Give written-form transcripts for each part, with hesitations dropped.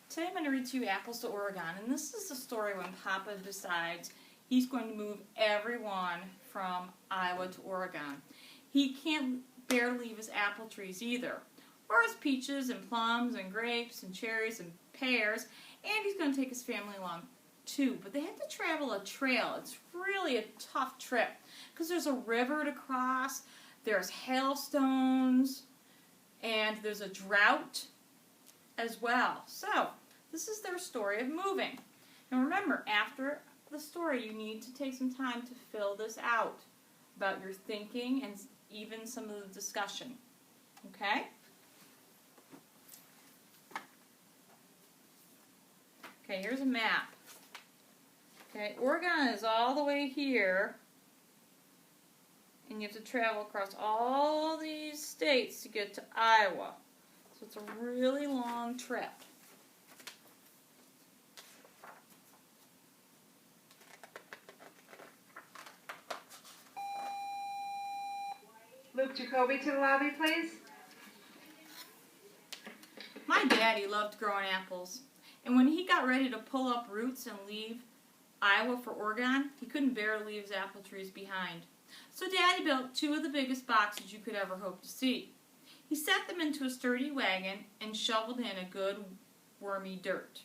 Today I'm going to read to you Apples to Oregon, and this is the story when Papa decides he's going to move everyone from Iowa to Oregon. He can't bear to leave his apple trees either, or his peaches and plums and grapes and cherries and pears, and he's going to take his family along too. But they have to travel a trail. It's really a tough trip because there's a river to cross, there's hailstones, and there's a drought as well. So, this is their story of moving. And remember, after the story, you need to take some time to fill this out about your thinking and even some of the discussion. Okay? Okay, here's a map. Okay, Oregon is all the way here, and you have to travel across all these states to get to Iowa. So it's a really long trip. Luke Jacoby to the lobby, please. My daddy loved growing apples, and when he got ready to pull up roots and leave Iowa for Oregon, he couldn't bear to leave his apple trees behind. So Daddy built two of the biggest boxes you could ever hope to see. He set them into a sturdy wagon and shoveled in a good wormy dirt.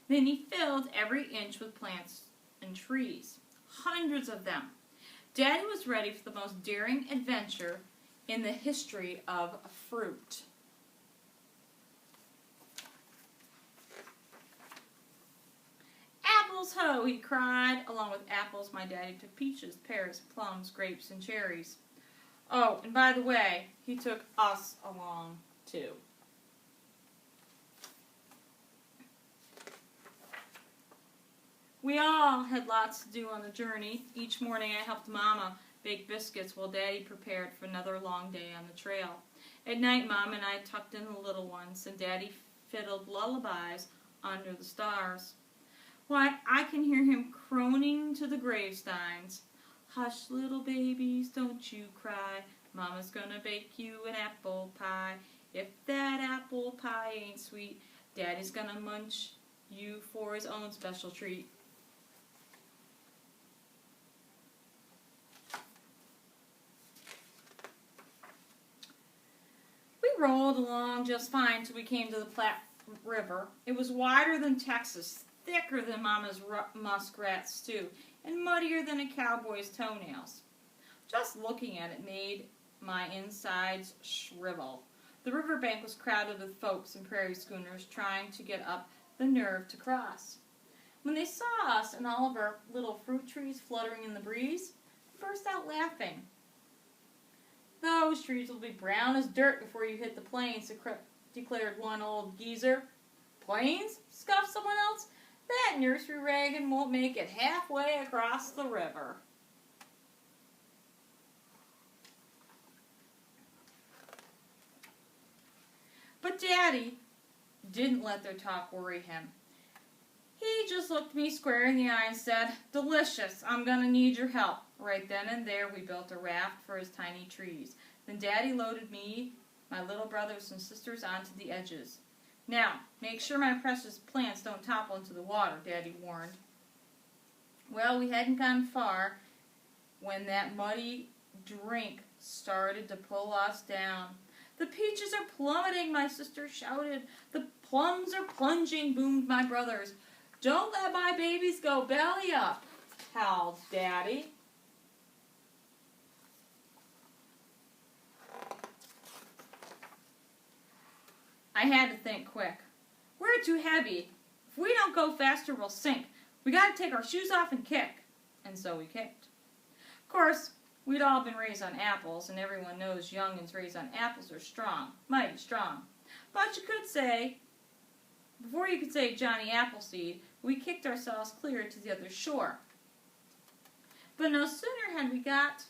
Then he filled every inch with plants and trees, hundreds of them. Daddy was ready for the most daring adventure in the history of fruit. Apples, ho, he cried. Along with apples, my daddy took peaches, pears, plums, grapes, and cherries. Oh, and by the way, he took us along, too. We all had lots to do on the journey. Each morning I helped Mama bake biscuits while Daddy prepared for another long day on the trail. At night, Mom and I tucked in the little ones, and Daddy fiddled lullabies under the stars. Why, I can hear him croning to the gravestones. Hush, little babies, don't you cry. Mama's gonna bake you an apple pie. If that apple pie ain't sweet, Daddy's gonna munch you for his own special treat. We rolled along just fine till we came to the Platte River. It was wider than Texas, thicker than Mama's muskrat stew, and muddier than a cowboy's toenails. Just looking at it made my insides shrivel. The riverbank was crowded with folks and prairie schooners trying to get up the nerve to cross. When they saw us and all of our little fruit trees fluttering in the breeze, they burst out laughing. Those trees will be brown as dirt before you hit the plains, declared one old geezer. Plains? Scoffed someone else. That nursery wagon won't make it halfway across the river. But Daddy didn't let their talk worry him. He just looked me square in the eye and said, "Delicious, I'm going to need your help." Right then and there we built a raft for his tiny trees. Then Daddy loaded me, my little brothers and sisters onto the edges. "Now, make sure my precious plants don't topple into the water," Daddy warned. Well, we hadn't gone far when that muddy drink started to pull us down. "The peaches are plummeting," my sister shouted. "The plums are plunging," boomed my brothers. "Don't let my babies go belly up," howled Daddy. I had to think quick. "We're too heavy. If we don't go faster, we'll sink. We got to take our shoes off and kick." And so we kicked. Of course, we'd all been raised on apples, and everyone knows youngins raised on apples are strong, mighty strong. But you could say, before you could say Johnny Appleseed, we kicked ourselves clear to the other shore. But no sooner had we got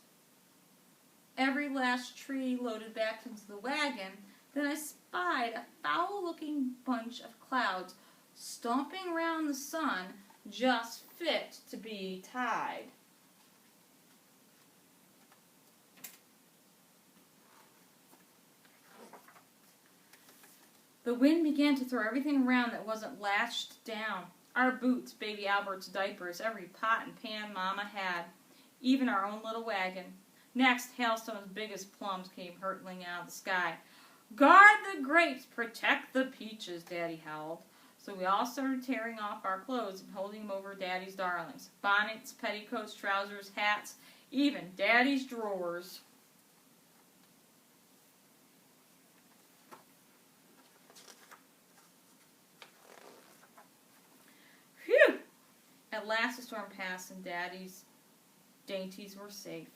every last tree loaded back into the wagon than I spied a foul-looking bunch of clouds stomping around the sun, just fit to be tied. The The wind began to throw everything around that wasn't lashed down. Our boots, baby Albert's diapers, every pot and pan Mama had, even our own little wagon. Next, hailstones big as plums came hurtling out of the sky. Guard the grapes, protect the peaches, Daddy howled. So we all started tearing off our clothes and holding them over Daddy's darlings. Bonnets, petticoats, trousers, hats, even Daddy's drawers. Phew! At last the storm passed and Daddy's dainties were safe.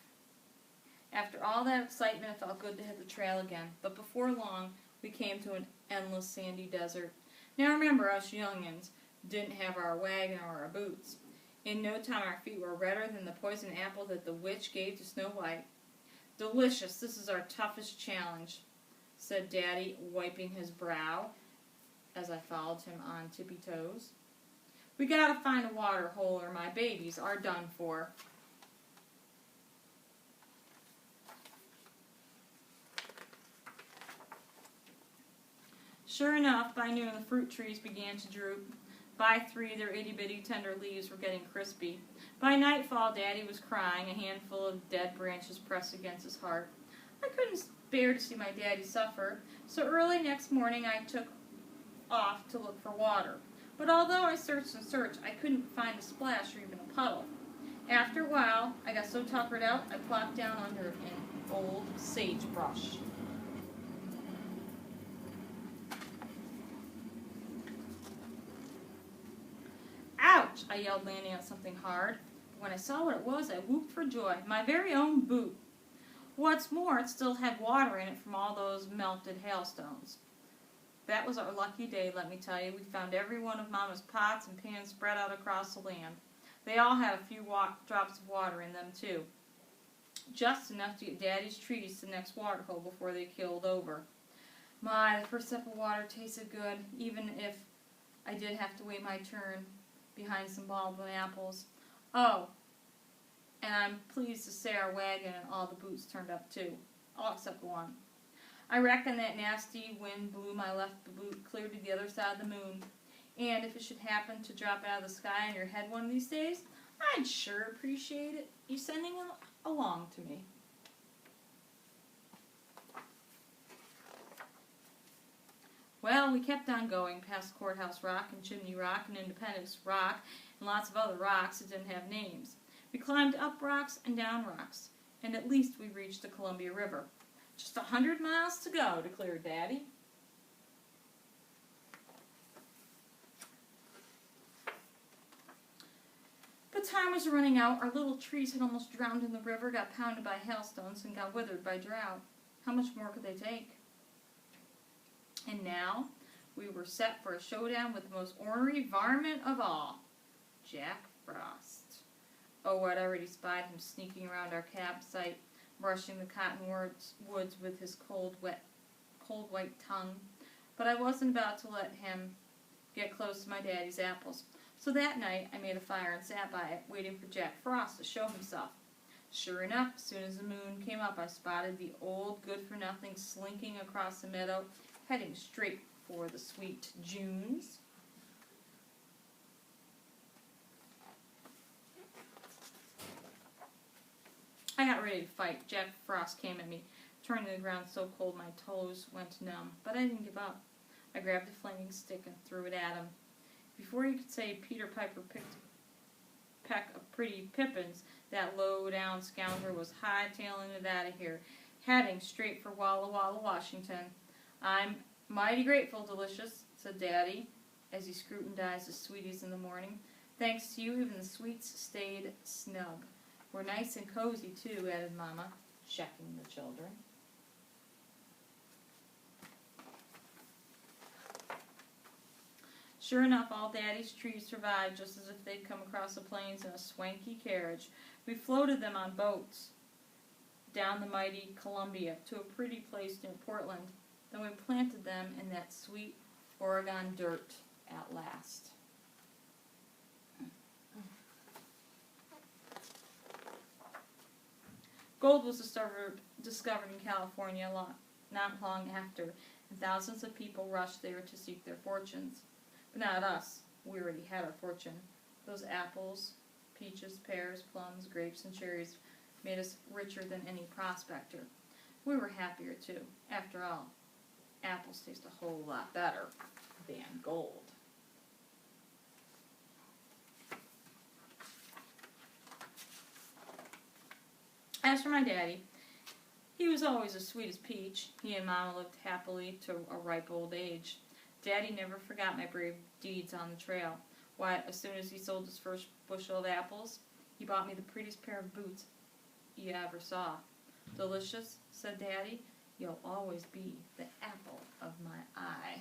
After all that excitement, it felt good to hit the trail again. But before long, we came to an endless sandy desert. Now remember, us youngins didn't have our wagon or our boots. In no time, our feet were redder than the poison apple that the witch gave to Snow White. Delicious, this is our toughest challenge, said Daddy, wiping his brow as I followed him on tippy toes. We gotta find a water hole or my babies are done for. Sure enough, by noon the fruit trees began to droop. By 3, their itty-bitty tender leaves were getting crispy. By nightfall, Daddy was crying, a handful of dead branches pressed against his heart. I couldn't bear to see my daddy suffer, so early next morning I took off to look for water. But although I searched and searched, I couldn't find a splash or even a puddle. After a while, I got so tuckered out, I plopped down under an old sagebrush. Ouch! I yelled, landing on something hard. When I saw what it was, I whooped for joy. My very own boot. What's more, it still had water in it from all those melted hailstones. That was our lucky day, let me tell you. We found every one of Mama's pots and pans spread out across the land. They all had a few drops of water in them, too. Just enough to get Daddy's trees to the next water hole before they keeled over. My, the first sip of water tasted good, even if I did have to wait my turn behind some Baldwin apples. Oh, and I'm pleased to say our wagon and all the boots turned up, too. All except one. I reckon that nasty wind blew my left boot clear to the other side of the moon. And if it should happen to drop out of the sky on your head one of these days, I'd sure appreciate it. You sending it along to me. Well, we kept on going past Courthouse Rock and Chimney Rock and Independence Rock and lots of other rocks that didn't have names. We climbed up rocks and down rocks, and at least we reached the Columbia River. Just 100 miles to go, declared Daddy. But time was running out. Our little trees had almost drowned in the river, got pounded by hailstones, and got withered by drought. How much more could they take? And now we were set for a showdown with the most ornery varmint of all, Jack Frost. Oh, I'd already spied him sneaking around our campsite, brushing the cottonwoods with his cold, white tongue. But I wasn't about to let him get close to my daddy's apples. So that night, I made a fire and sat by it, waiting for Jack Frost to show himself. Sure enough, as soon as the moon came up, I spotted the old good-for-nothing slinking across the meadow, heading straight for the sweet Junes. I got ready to fight. Jack Frost came at me, turning the ground so cold my toes went numb. But I didn't give up. I grabbed a flaming stick and threw it at him. Before you could say Peter Piper picked a peck of pretty pippins, that low-down scoundrel was hightailing it out of here, heading straight for Walla Walla, Washington. I'm mighty grateful, Delicious, said Daddy, as he scrutinized the sweeties in the morning. Thanks to you, even the sweets stayed snug. We're nice and cozy, too, added Mama, checking the children. Sure enough, all Daddy's trees survived, just as if they'd come across the plains in a swanky carriage. We floated them on boats down the mighty Columbia to a pretty place near Portland. Then we planted them in that sweet Oregon dirt at last. Gold was discovered in California not long after, and thousands of people rushed there to seek their fortunes. But not us. We already had our fortune. Those apples, peaches, pears, plums, grapes, and cherries made us richer than any prospector. We were happier too. After all, apples taste a whole lot better than gold. As for my daddy, he was always as sweet as peach. He and Mama lived happily to a ripe old age. Daddy never forgot my brave deeds on the trail. Why, as soon as he sold his first bushel of apples, he bought me the prettiest pair of boots you ever saw. Delicious, said Daddy. You'll always be the apple of my eye.